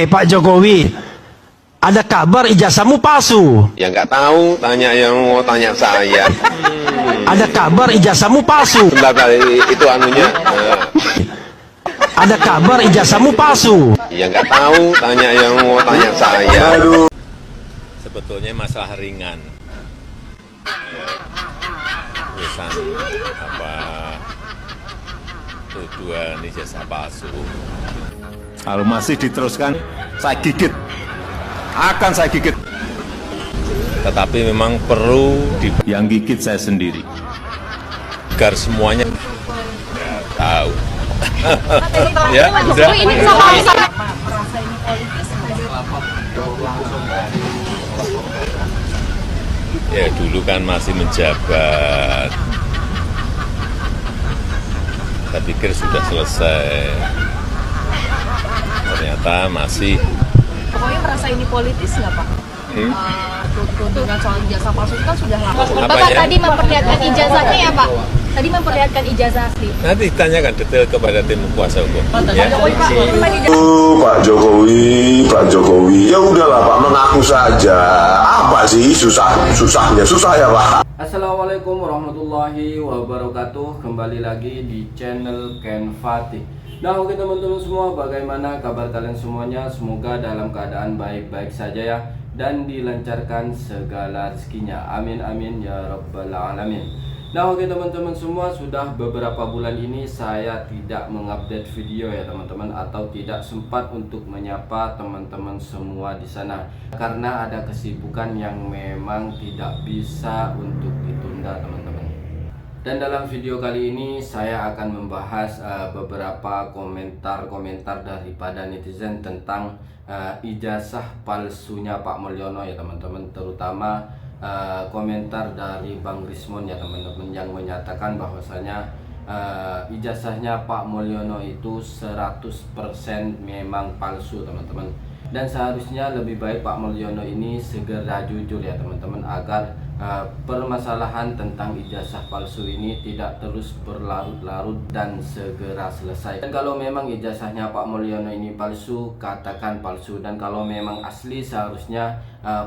Pak Jokowi, ada kabar ijazahmu palsu. Ya nggak tahu, tanya yang mau tanya saya. Ada kabar ijazahmu palsu. Sebentar kali itu anunya. Ada kabar ijazahmu palsu. Ya nggak tahu, tanya yang mau tanya saya. Sebetulnya masalah ringan. Urusan apa tuduhan ijazah palsu. Kalau masih diteruskan, saya gigit. Akan saya gigit. Tetapi memang perlu Yang gigit saya sendiri. agar semuanya tahu. Ya, udah. Ini Ya dulu kan masih menjabat. Saya pikir sudah selesai. Ternyata masih. pokoknya merasa ini politis nggak Pak? Tudingan soal ijazah palsu itu kan sudah lama. Apa Bapak ya? tadi memperlihatkan ijazahnya ya Pak? Tadi memperlihatkan ijazah asli. Nanti ditanyakan detail kepada tim kuasa hukum. Ya. Pak Jokowi, ya udahlah Pak, mengaku saja. Apa sih susahnya ya Pak. Assalamualaikum warahmatullahi wabarakatuh. Kembali lagi di channel Ken Fatih. Nah oke teman-teman semua, bagaimana kabar kalian semuanya? Semoga dalam keadaan baik-baik saja ya, dan dilancarkan segala rezekinya. Amin amin ya rabbal alamin. Nah oke teman-teman semua, sudah beberapa bulan ini saya tidak mengupdate video ya teman-teman, atau tidak sempat untuk menyapa teman-teman semua di sana karena ada kesibukan yang memang tidak bisa untuk ditunda teman-teman. Dan dalam video kali ini saya akan membahas beberapa komentar-komentar daripada netizen tentang ijazah palsunya Pak Mulyono ya teman-teman, terutama komentar dari Bang Rismon ya teman-teman, yang menyatakan bahwasanya ijazahnya Pak Mulyono itu 100% memang palsu teman-teman, dan seharusnya lebih baik Pak Mulyono ini segera jujur ya teman-teman, agar permasalahan tentang ijazah palsu ini tidak terus berlarut-larut dan segera selesai. Dan kalau memang ijazahnya Pak Mulyono ini palsu, katakan palsu, dan kalau memang asli seharusnya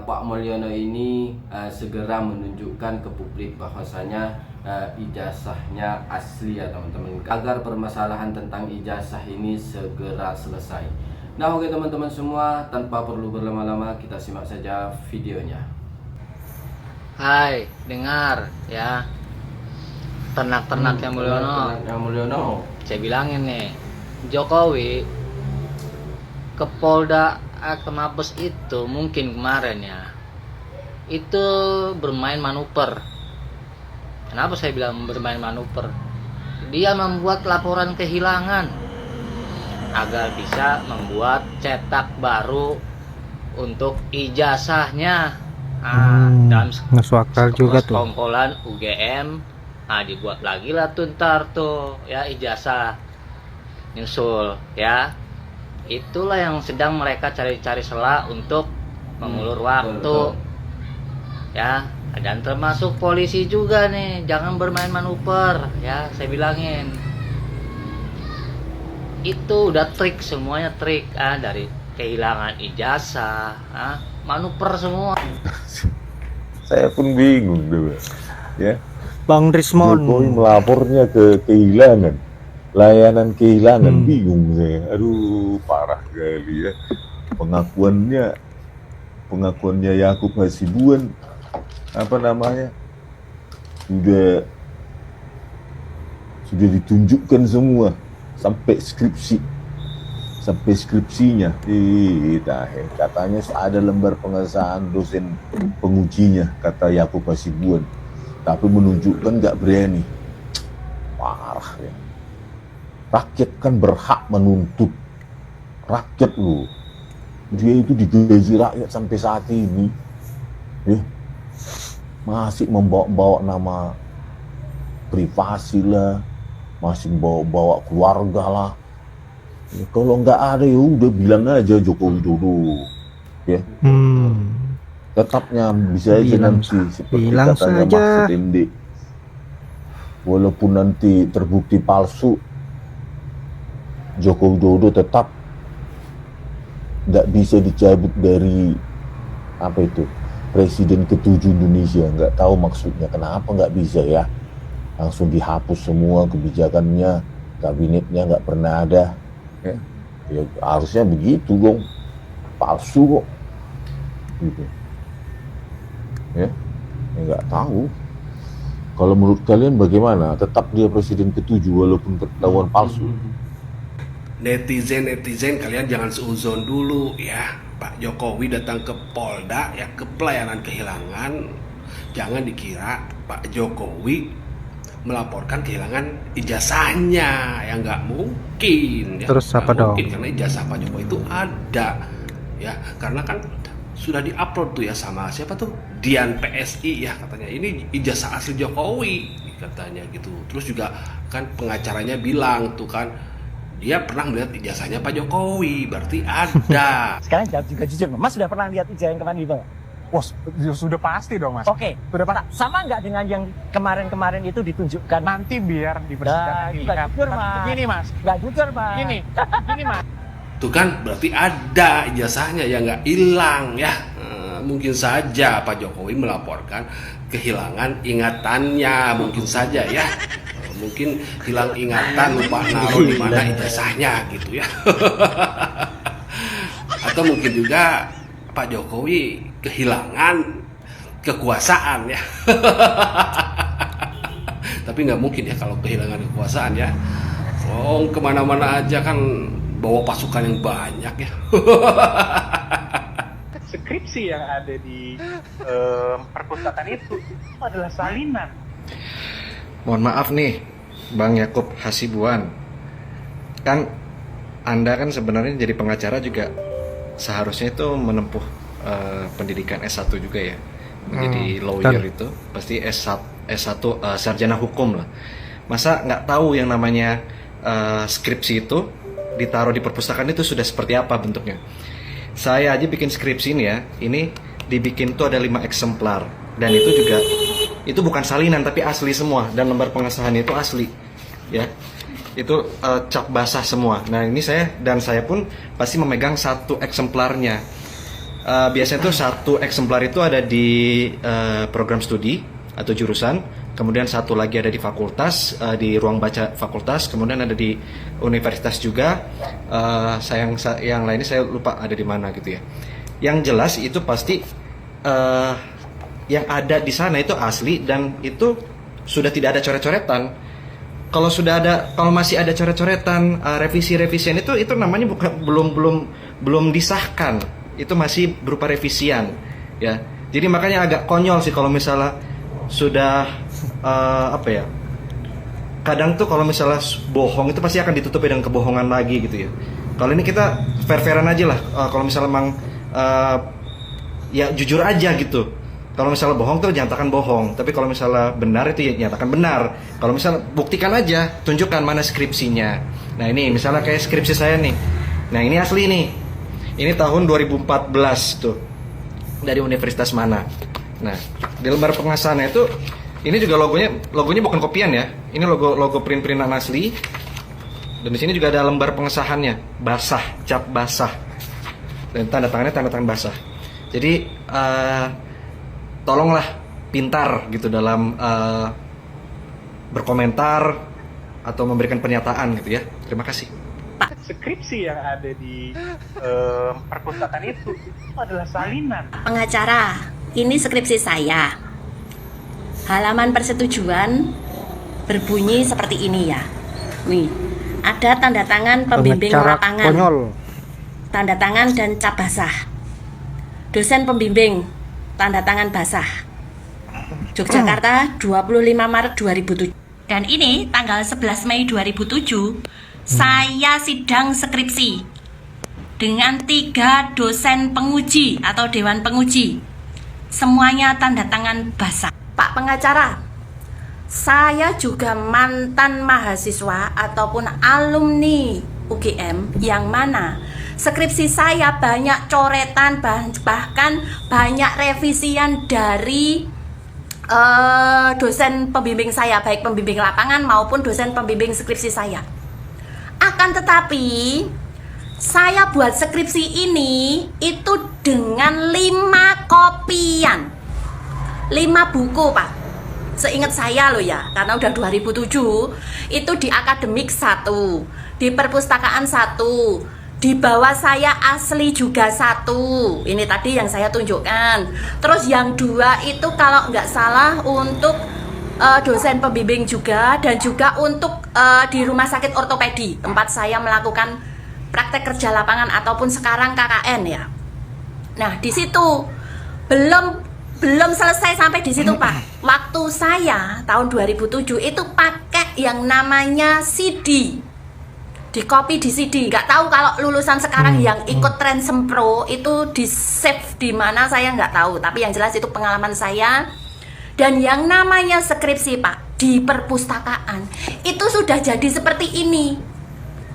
Pak Mulyono ini segera menunjukkan ke publik bahwasanya ijazahnya asli ya teman-teman, agar permasalahan tentang ijazah ini segera selesai. Nah oke teman-teman semua, tanpa perlu berlama-lama kita simak saja videonya. Hai, dengar ya, ternak-ternak yang Mulyono. Saya bilangin nih, Jokowi ke Polda ke Mabes itu mungkin kemarin ya, itu bermain manuver. Kenapa saya bilang bermain manuver? Dia membuat laporan kehilangan agar bisa membuat cetak baru untuk ijazahnya. Dan masuk akal juga tuh. Sekongkolan UGM, dibuat lagi lah tuh ntar tuh ya ijazah nyusul ya. Itulah yang sedang mereka cari-cari celah untuk mengulur waktu ya. Dan termasuk polisi juga nih, jangan bermain manuver ya, saya bilangin. Itu udah trik, semuanya trik dari kehilangan ijazah, manuver semua. Saya pun bingung deh, ya. Bang Rismon. Jokowi melapornya ke kehilangan, layanan kehilangan, bingung saya. Aduh, parah kali ya. Pengakuannya Yakub Hasibuan, apa namanya, sudah ditunjukkan semua sampai skripsinya. Katanya ada lembar pengesahan dosen pengujinya, kata Yakub Hasibuan, tapi menunjukkan nggak berani. Parah ya. Rakyat kan berhak menuntut. Rakyat loh, dia itu digaji rakyat sampai saat ini ya, masih membawa nama privasi lah, masih bawa keluarga lah. Ya, kalau nggak ada ya udah bilang aja Joko Widodo ya. Tetapnya bisa aja nanti seperti katanya Mahfud MD, walaupun nanti terbukti palsu, Joko Widodo tetap nggak bisa dicabut dari apa itu Presiden ke-7 Indonesia. Nggak tahu maksudnya kenapa nggak bisa ya, langsung dihapus semua kebijakannya, kabinetnya nggak pernah ada ya. Ya harusnya begitu dong, palsu kok gitu ya. Ya nggak tahu. Kalau menurut kalian bagaimana? Tetap dia Presiden ke-7 walaupun ketahuan palsu? Netizen kalian jangan seuzon dulu ya. Pak Jokowi datang ke Polda ya, ke pelayanan kehilangan. Jangan dikira Pak Jokowi melaporkan kehilangan ijazahnya, ya nggak mungkin ya. Terus apa dong? Mungkin, karena ijazah Pak Jokowi itu ada ya, karena kan sudah diupload tuh ya sama siapa tuh, Dian PSI ya katanya, ini ijazah asli Jokowi katanya gitu. Terus juga kan pengacaranya bilang tuh kan, dia pernah melihat ijazahnya Pak Jokowi, berarti ada. Sekarang jawab juga jujur, Mas sudah pernah lihat ijazah yang kemarin itu? Wah, sudah pasti dong, Mas. Oke, sudah pasti. Sama nggak dengan yang kemarin-kemarin itu ditunjukkan? Nanti biar di persidangan dilihat. Jujur, Mas. Gini, Mas. Nggak jujur, Mas. Gini, Mas. Tuh kan berarti ada ijazahnya ya, nggak hilang ya. Mungkin saja Pak Jokowi melaporkan kehilangan ingatannya, mungkin saja ya. Mungkin hilang ingatan, lupa naruh di mana ijazahnya gitu ya. Atau mungkin juga Pak Jokowi kehilangan kekuasaan ya. Tapi nggak mungkin ya kalau kehilangan kekuasaan ya. Oh, kemana-mana aja kan bawa pasukan yang banyak ya. Skripsi yang ada di perpustakaan itu adalah salinan. Mohon maaf nih, Bang Yakub Hasibuan. Kan Anda kan sebenarnya jadi pengacara juga seharusnya itu menempuh pendidikan S1 juga ya. Menjadi lawyer itu pasti S1 sarjana hukum lah. Masa nggak tahu yang namanya skripsi itu ditaruh di perpustakaan itu sudah seperti apa bentuknya? Saya aja bikin skripsi ini ya, ini dibikin tuh ada 5 eksemplar. Dan itu juga, itu bukan salinan tapi asli semua. Dan lembar pengesahannya itu asli ya. Itu cap basah semua. Nah ini saya pun pasti memegang 1 eksemplarnya. Biasanya tuh 1 eksemplar itu ada di program studi atau jurusan. Kemudian 1 lagi ada di fakultas, di ruang baca fakultas. Kemudian ada di universitas juga. Yang lainnya saya lupa ada di mana gitu ya. Yang jelas itu pasti yang ada di sana itu asli dan itu sudah tidak ada coret-coretan. Kalau masih ada coret-coretan, revisi-revisian itu namanya belum disahkan. Itu masih berupa revisian ya. Jadi makanya agak konyol sih kalau misalnya sudah kadang tuh kalau misalnya bohong itu pasti akan ditutupi dengan kebohongan lagi gitu ya. Kalau ini kita fair-fairan aja lah. Kalau misalnya memang ya jujur aja gitu. Kalau misalnya bohong tuh nyatakan bohong, tapi kalau misalnya benar itu ya nyatakan benar. Kalau misalnya buktikan aja, tunjukkan mana skripsinya. Nah ini misalnya kayak skripsi saya nih. Nah ini asli nih. Ini tahun 2014 tuh. Dari universitas mana. Nah, di lembar pengesahannya itu ini juga logonya bukan kopian ya. Ini logo print-printan asli. Dan di sini juga ada lembar pengesahannya, basah, cap basah. Dan tanda tangan basah. Jadi tolonglah pintar gitu dalam berkomentar atau memberikan pernyataan gitu ya. Terima kasih. Skripsi yang ada di perpustakaan itu adalah salinan. Pengacara, ini skripsi saya. Halaman persetujuan berbunyi seperti ini ya. Nih, ada tanda tangan pembimbing lapangan. Tanda tangan dan cap basah. Dosen pembimbing, tanda tangan basah. Yogyakarta, 25 Maret 2007. Dan ini tanggal 11 Mei 2007, saya sidang skripsi dengan 3 dosen penguji atau dewan penguji. Semuanya tanda tangan basah. Pak pengacara, saya juga mantan mahasiswa ataupun alumni UGM yang mana skripsi saya banyak coretan, bahkan banyak revisian dari dosen pembimbing saya, baik pembimbing lapangan maupun dosen pembimbing skripsi saya. Akan tetapi Saya buat skripsi ini itu dengan 5 kopian, 5 buku Pak. Seingat saya loh ya, karena udah 2007, itu di akademik 1, di perpustakaan 1, di bawah saya asli juga 1. Ini tadi yang saya tunjukkan. Terus yang 2 itu kalau nggak salah untuk dosen pembimbing juga, dan juga untuk di rumah sakit ortopedi tempat saya melakukan praktek kerja lapangan ataupun sekarang KKN ya. Nah di situ belum selesai sampai di situ Pak. Waktu saya tahun 2007 itu pakai yang namanya CD, di copy di CD. Nggak tahu kalau lulusan sekarang yang ikut tren Sempro itu di save di mana, saya nggak tahu. Tapi yang jelas itu pengalaman saya. Dan yang namanya skripsi Pak di perpustakaan itu sudah jadi seperti ini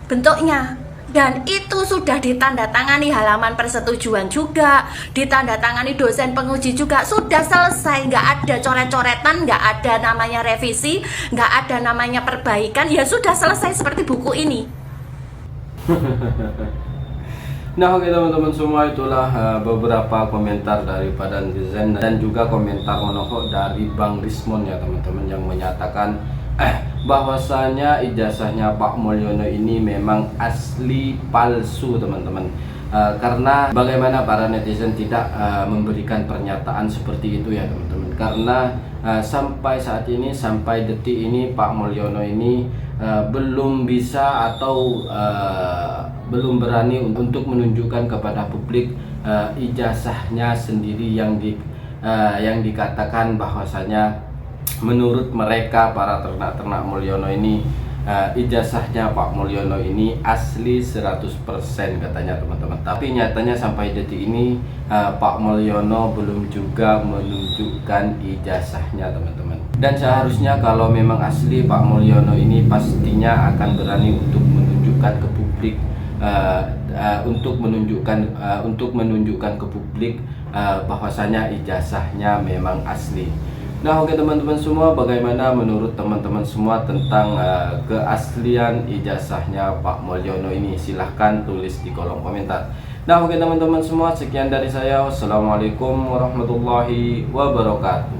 bentuknya. Dan itu sudah ditandatangani halaman persetujuan juga, ditandatangani dosen penguji juga, sudah selesai, nggak ada coret-coretan, nggak ada namanya revisi, nggak ada namanya perbaikan, ya sudah selesai seperti buku ini. Nah oke teman-teman semua, itulah beberapa komentar daripada netizen dan juga komentar monohok dari Bang Rismon ya teman-teman, yang menyatakan bahwasanya ijazahnya Pak Mulyono ini memang asli palsu teman-teman. Karena bagaimana para netizen tidak memberikan pernyataan seperti itu ya teman-teman, karena sampai saat ini, sampai detik ini Pak Mulyono ini belum bisa atau belum berani untuk menunjukkan kepada publik ijazahnya sendiri yang dikatakan bahwasanya menurut mereka para ternak-ternak Mulyono ini ijazahnya Pak Mulyono ini asli 100% katanya teman-teman. Tapi nyatanya sampai detik ini Pak Mulyono belum juga menunjukkan ijazahnya teman-teman. Dan seharusnya kalau memang asli, Pak Mulyono ini pastinya akan berani untuk menunjukkan ke publik, untuk menunjukkan ke publik bahwasanya ijazahnya memang asli. Nah oke teman-teman semua, bagaimana menurut teman-teman semua tentang keaslian ijazahnya Pak Mulyono ini? Silahkan tulis di kolom komentar. Nah oke teman-teman semua, sekian dari saya. Wassalamualaikum warahmatullahi wabarakatuh.